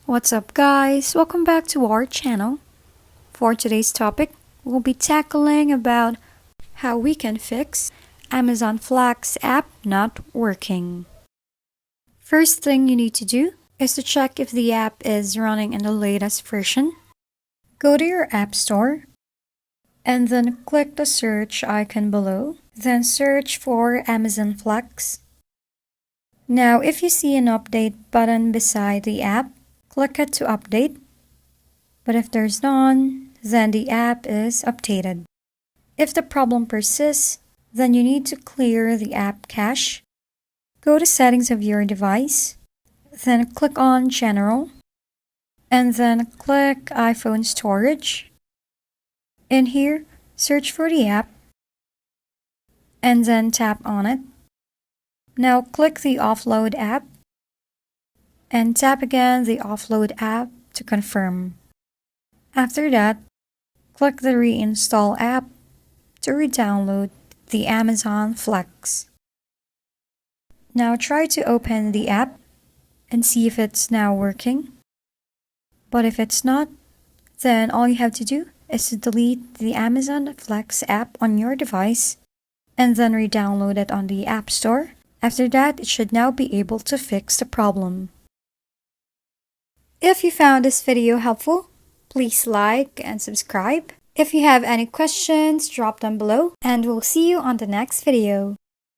What's up guys? Welcome back to our channel. For today's topic, we'll be tackling about how we can fix Amazon Flex app not working. First thing you need to do is to check if the app is running in the latest version. Go to your app store and then click the search icon below. Then search for Amazon Flex. Now if you see an update button beside the app, click it to update, but if there's none, then the app is updated. If the problem persists, then you need to clear the app cache. Go to settings of your device, then click on General, and then click iPhone Storage. In here, search for the app, and then tap on it. Now click the Offload app, and tap again the Offload app to confirm. After that, click the Reinstall app to re-download the Amazon Flex. Now try to open the app and see if it's now working. But if it's not, then all you have to do is to delete the Amazon Flex app on your device and then re-download it on the App Store. After that, it should now be able to fix the problem. If you found this video helpful, please like and subscribe. If you have any questions, drop them below, and we'll see you on the next video.